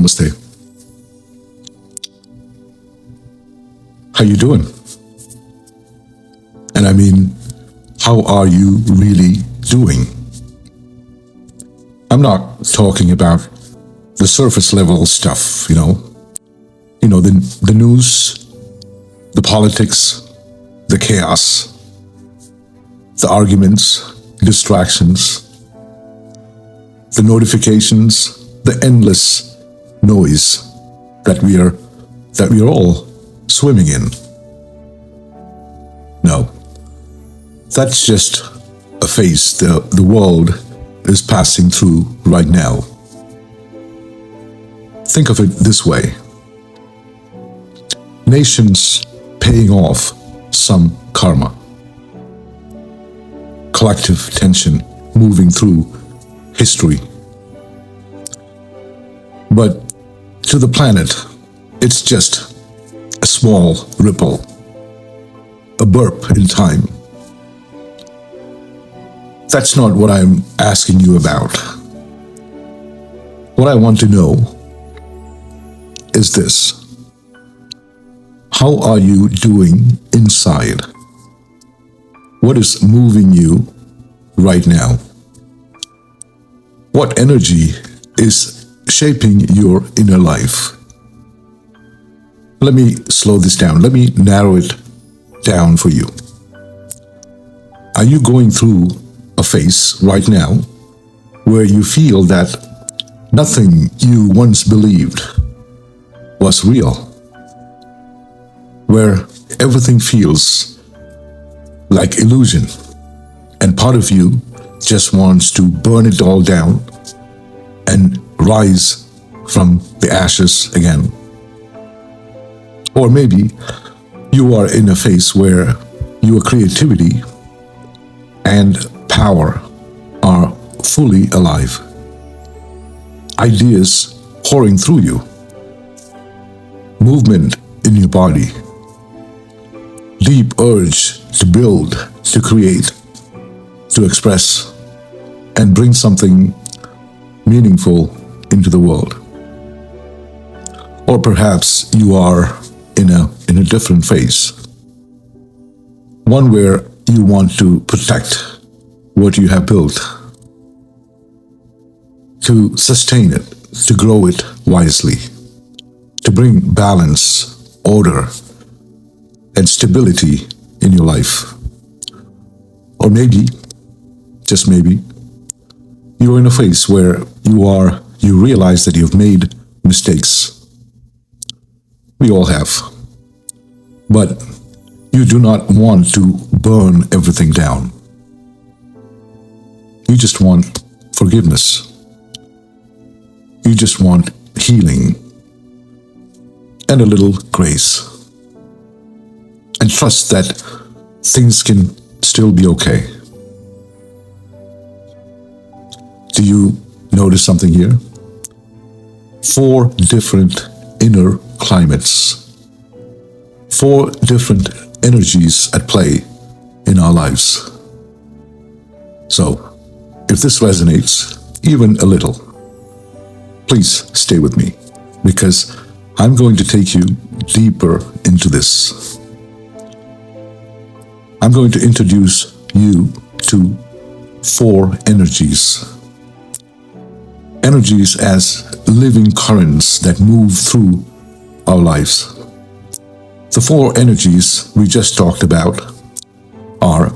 Namaste. How you doing? And I mean, how are you really doing? I'm not talking about the surface level stuff, the news, the politics, the chaos, the arguments, distractions, the notifications, the endless noise that we are all swimming in. No, that's just a phase the world is passing through right now. Think of it this way. Nations paying off some karma. Collective tension moving through history. But to the planet, it's just a small ripple, a burp in time. That's not what I'm asking you about. What I want to know is this. How are you doing inside? What is moving you right now? What energy is shaping your inner life? Let me slow this down. Let me narrow it down for you. Are you going through a phase right now where you feel that nothing you once believed was real? Where everything feels like illusion and part of you just wants to burn it all down and rise from the ashes again? Or maybe you are in a phase where your creativity and power are fully alive. Ideas pouring through you. Movement in your body. Deep urge to build, to create, to express, and bring something meaningful into the world. Or perhaps you are in a different phase. One where you want to protect what you have built, to sustain it, to grow it wisely, to bring balance, order, and stability in your life. Or maybe, just maybe, you're in a phase where you realize that you've made mistakes. We all have. But you do not want to burn everything down. You just want forgiveness. You just want healing and a little grace. And trust that things can still be okay. Do you notice something here? 4 different inner climates. 4 different energies at play in our lives. So, if this resonates even a little, please stay with me, because I'm going to take you deeper into this. I'm going to introduce you to 4 energies. Energies as living currents that move through our lives. The 4 energies we just talked about are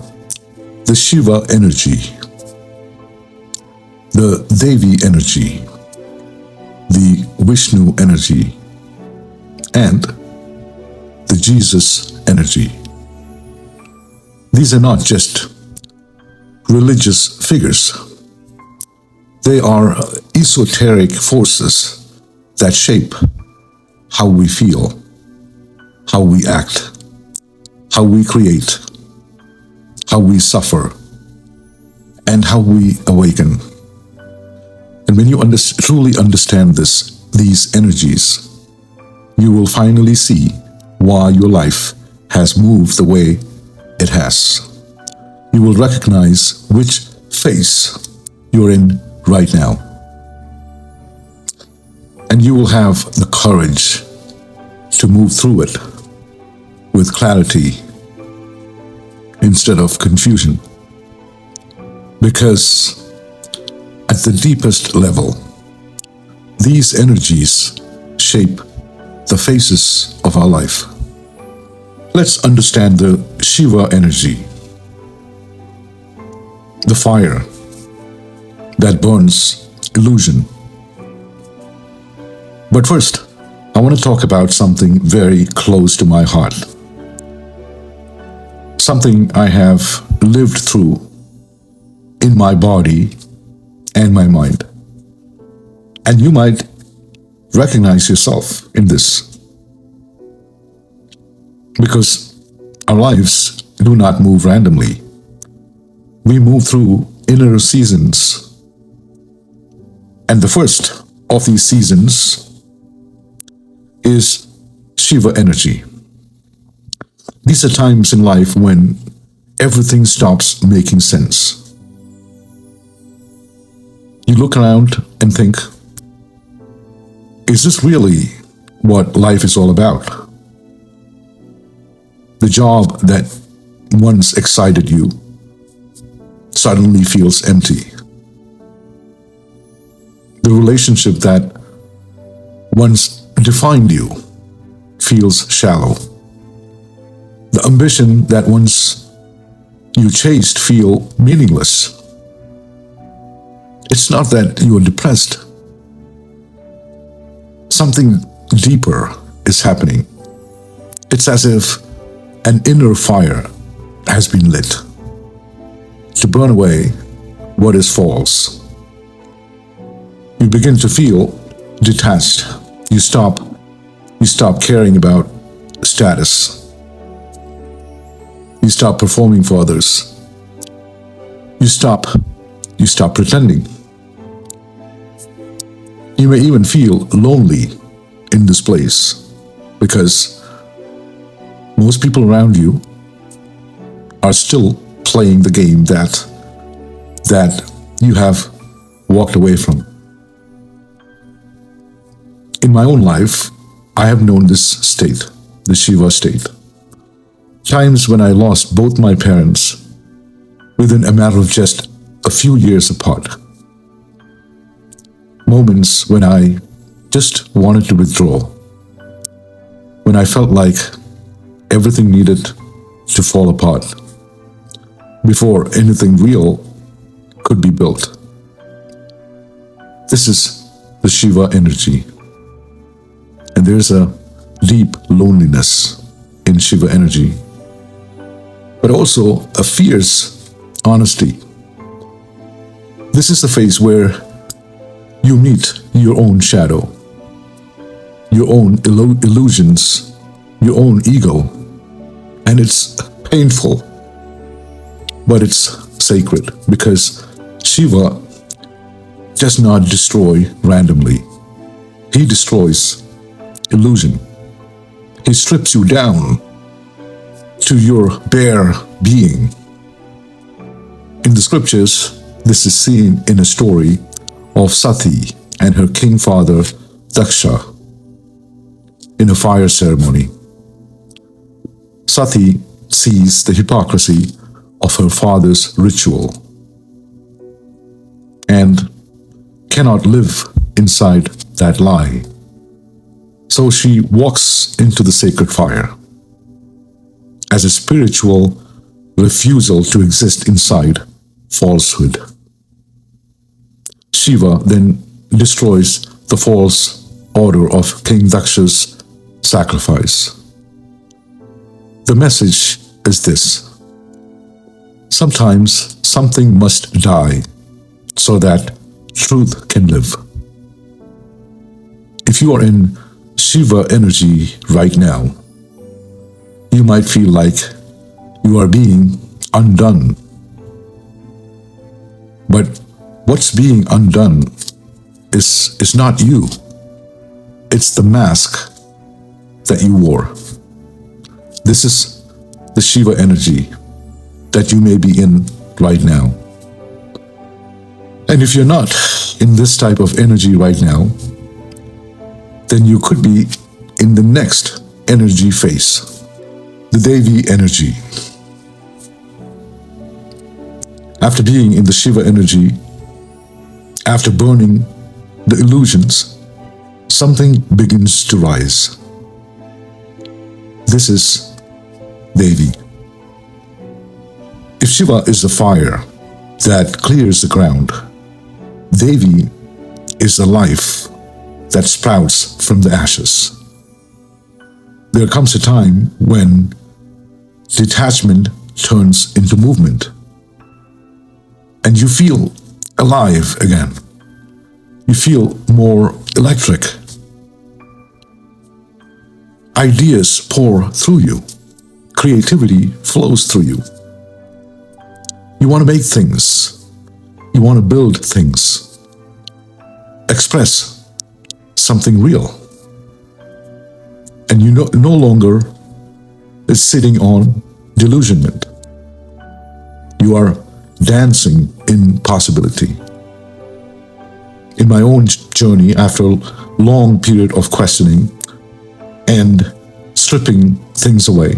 the Shiva Energy, the Devi Energy, the Vishnu Energy, and the Jesus Energy. These are not just religious figures. They are esoteric forces that shape how we feel, how we act, how we create, how we suffer, and how we awaken. And when you truly understand these energies, you will finally see why your life has moved the way it has. You will recognize which phase you're in right now. and you will have the courage to move through it with clarity instead of confusion. Because at the deepest level, these energies shape the faces of our life. Let's understand the Shiva energy, the fire that burns illusion. But first, I want to talk about something very close to my heart. Something I have lived through in my body and my mind. And you might recognize yourself in this. Because our lives do not move randomly. We move through inner seasons. And the first of these seasons is Shiva energy. These are times in life when everything stops making sense. You look around and think, is this really what life is all about? The job that once excited you suddenly feels empty. The relationship that once defined you feels shallow. The ambition that once you chased feel meaningless. It's not that you are depressed. Something deeper is happening. It's as if an inner fire has been lit to burn away what is false. You begin to feel detached. You stop caring about status. You stop performing for others. You stop pretending. You may even feel lonely in this place because most people around you are still playing the game that you have walked away from. In my own life, I have known this state, the Shiva state. Times when I lost both my parents within a matter of just a few years apart. Moments when I just wanted to withdraw. When I felt like everything needed to fall apart before anything real could be built. This is the Shiva energy. And there's a deep loneliness in Shiva energy, but also a fierce honesty. This is the phase where you meet your own shadow, your own illusions, your own ego, and it's painful, but it's sacred because Shiva does not destroy randomly. He destroys illusion. He strips you down to your bare being. In the scriptures, this is seen in a story of Sati and her king father Daksha in a fire ceremony. Sati sees the hypocrisy of her father's ritual and cannot live inside that lie. So she walks into the sacred fire as a spiritual refusal to exist inside falsehood. Shiva then destroys the false order of King Daksha's sacrifice. The message is this: sometimes something must die so that truth can live. If you are in Shiva energy right now, you might feel like you are being undone. But what's being undone is not you. It's the mask that you wore. This is the Shiva energy that you may be in right now. And if you're not in this type of energy right now, then you could be in the next energy phase, the Devi Energy. After being in the Shiva Energy, after burning the illusions, something begins to rise. This is Devi. If Shiva is the fire that clears the ground, Devi is the life that sprouts from the ashes. There comes a time when detachment turns into movement, and you feel alive again. You feel more electric. Ideas pour through you. Creativity flows through you. You want to make things. You want to build things. Express something real. And you no longer is sitting on disillusionment. You are dancing in possibility. In my own journey, after a long period of questioning and stripping things away,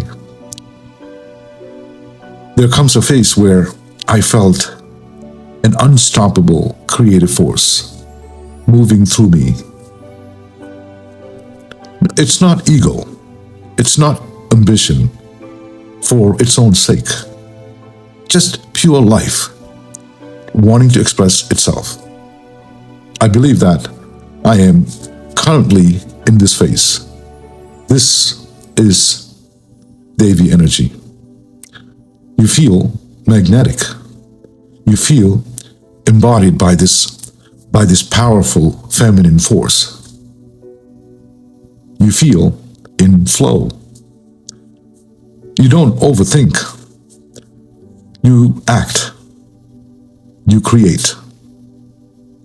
there comes a phase where I felt an unstoppable creative force moving through me. It's not ego. It's not ambition for its own sake. Just pure life wanting to express itself. I believe that I am currently in this phase. This is Devi Energy. You feel magnetic. You feel embodied by this powerful feminine force. You feel in flow. You don't overthink. You act. You create.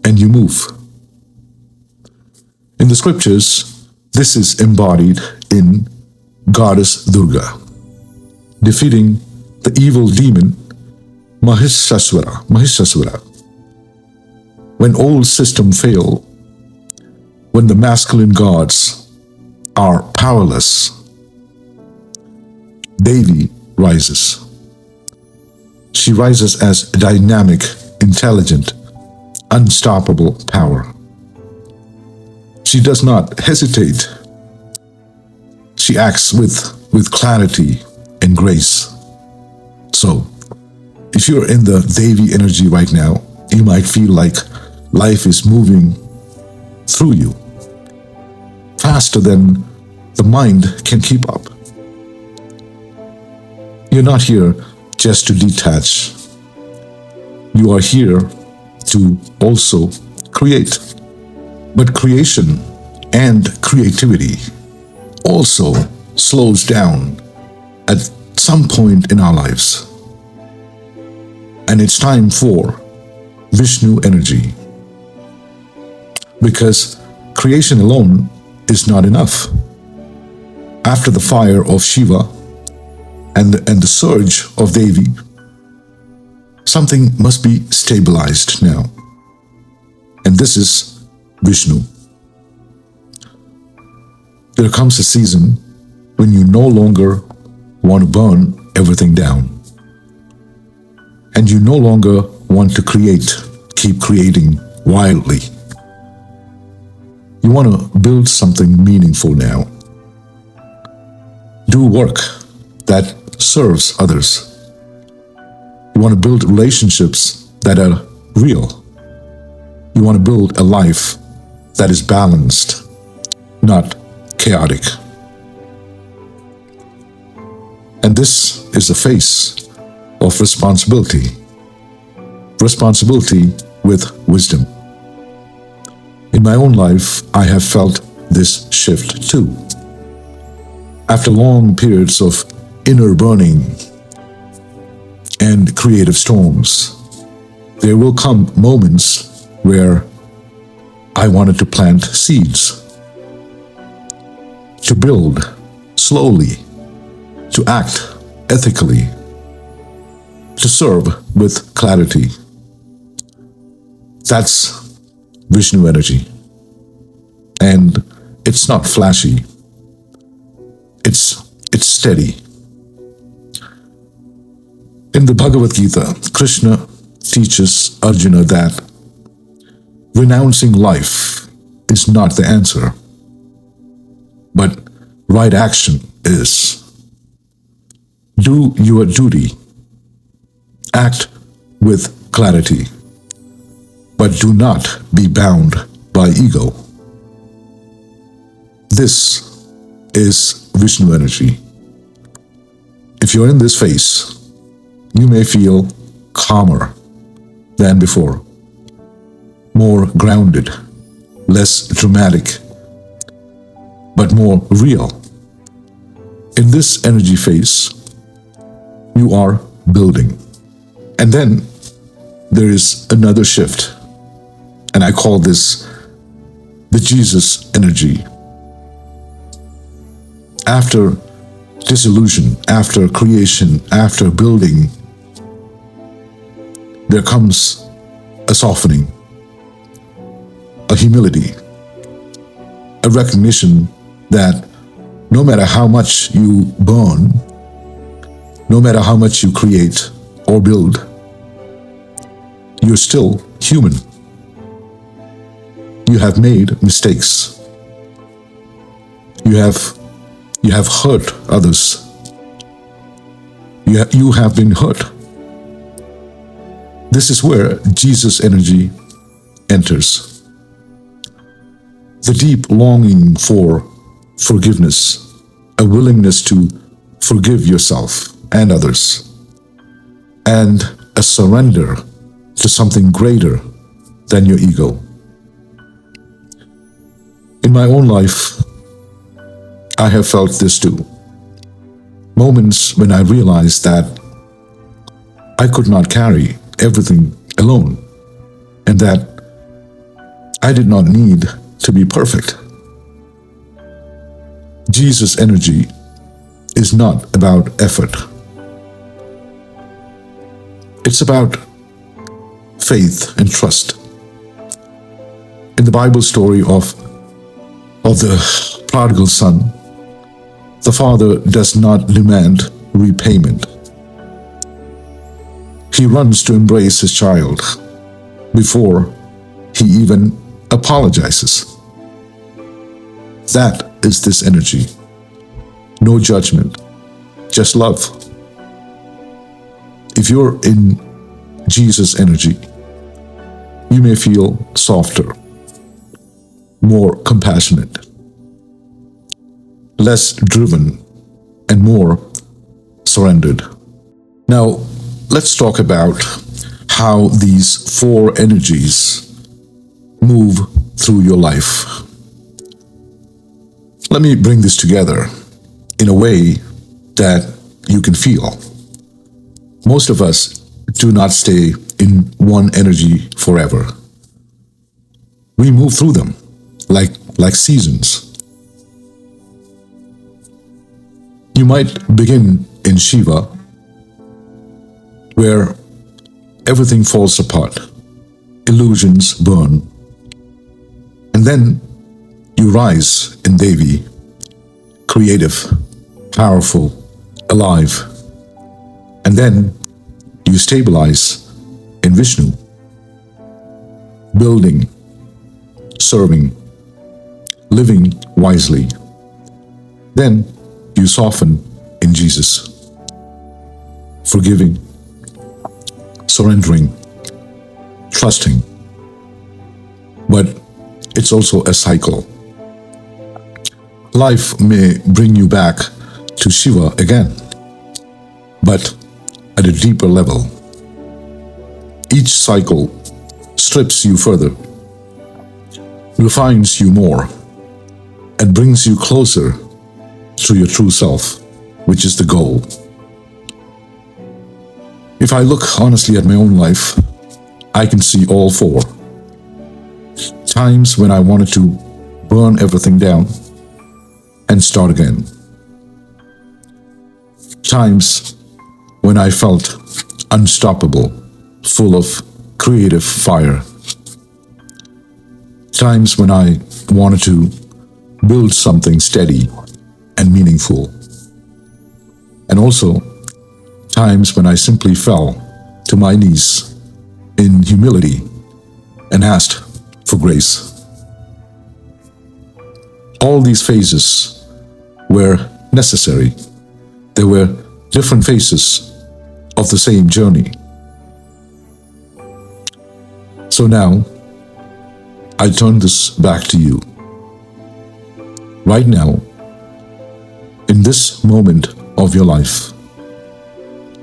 And you move. In the scriptures, this is embodied in Goddess Durga, defeating the evil demon Mahishasura. When old system fail, when the masculine gods are powerless, Devi rises. She rises as a dynamic, intelligent, unstoppable power. She does not hesitate. She acts with clarity and grace. So, if you're in the Devi energy right now, you might feel like life is moving through you faster than the mind can keep up. You're not here just to detach. You are here to also create. But creation and creativity also slows down at some point in our lives. And it's time for Vishnu Energy. Because creation alone is not enough. After the fire of Shiva and the surge of Devi, something must be stabilized now. And this is Vishnu. There comes a season when you no longer want to burn everything down. And you no longer want to keep creating wildly. You want to build something meaningful now. Do work that serves others. You want to build relationships that are real. You want to build a life that is balanced, not chaotic. And this is the face of responsibility. Responsibility with wisdom. In my own life, I have felt this shift too. After long periods of inner burning and creative storms, there will come moments where I wanted to plant seeds, to build slowly, to act ethically, to serve with clarity. That's Vishnu Energy. And It's not flashy. It's steady. In the Bhagavad Gita, Krishna teaches Arjuna that renouncing life is not the answer, but right action is. Do your duty. Act with clarity, but do not be bound by ego. This is Vishnu Energy. If you're in this phase, you may feel calmer than before, more grounded, less dramatic, but more real. In this energy phase, you are building. And then there is another shift, and I call this the Jesus energy. After disillusion, after creation, after building, there comes a softening, a humility, a recognition that no matter how much you burn, no matter how much you create or build, you're still human. You have made mistakes. You have hurt others. You have been hurt. This is where Jesus energy enters. The deep longing for forgiveness, a willingness to forgive yourself and others, and a surrender to something greater than your ego. In my own life, I have felt this too. Moments when I realized that I could not carry everything alone, and that I did not need to be perfect. Jesus energy is not about effort. It's about faith and trust. In the Bible story of the prodigal son, the father does not demand repayment. He runs to embrace his child before he even apologizes. That is this energy. No judgment, just love. If you're in Jesus energy, you may feel softer, more compassionate, less driven, and more surrendered. Now, let's talk about how these four energies move through your life. Let me bring this together in a way that you can feel. Most of us do not stay in one energy forever. We move through them like seasons. You might begin in Shiva, where everything falls apart, illusions burn, and then you rise in Devi, creative, powerful, alive, and then you stabilize in Vishnu, building, serving, living wisely. Then you soften in Jesus, forgiving, surrendering, trusting. But it's also a cycle. Life may bring you back to Shiva again, but at a deeper level. Each cycle strips you further, refines you more, and brings you closer to your true self, which is the goal. If I look honestly at my own life, I can see all four. Times when I wanted to burn everything down and start again. Times when I felt unstoppable, full of creative fire. Times when I wanted to build something steady and meaningful. And also, times when I simply fell to my knees in humility and asked for grace. All these phases were necessary. They were different phases of the same journey. So now, I turn this back to you. Right now, in this moment of your life,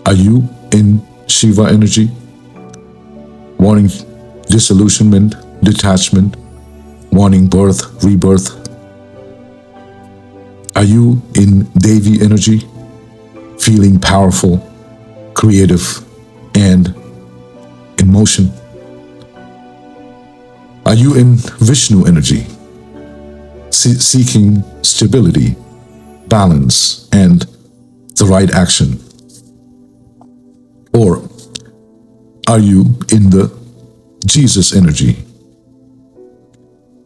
are you in Shiva energy, wanting disillusionment, detachment, wanting birth, rebirth? Are you in Devi energy, feeling powerful, creative, and in motion? Are you in Vishnu energy, seeking stability, balance, and the right action? Or are you in the Jesus energy,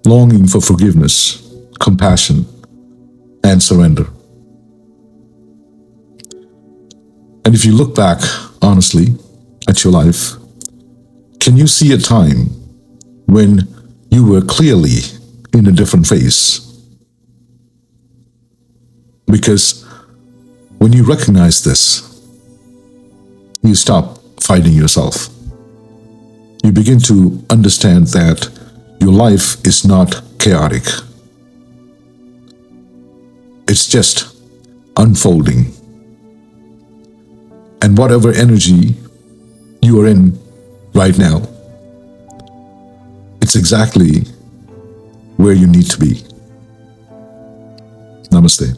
longing for forgiveness, compassion, and surrender? And if you look back honestly at your life, can you see a time when you were clearly in a different phase? Because when you recognize this, you stop fighting yourself. You begin to understand that your life is not chaotic. It's just unfolding. And whatever energy you are in right now, it's exactly where you need to be. Namaste.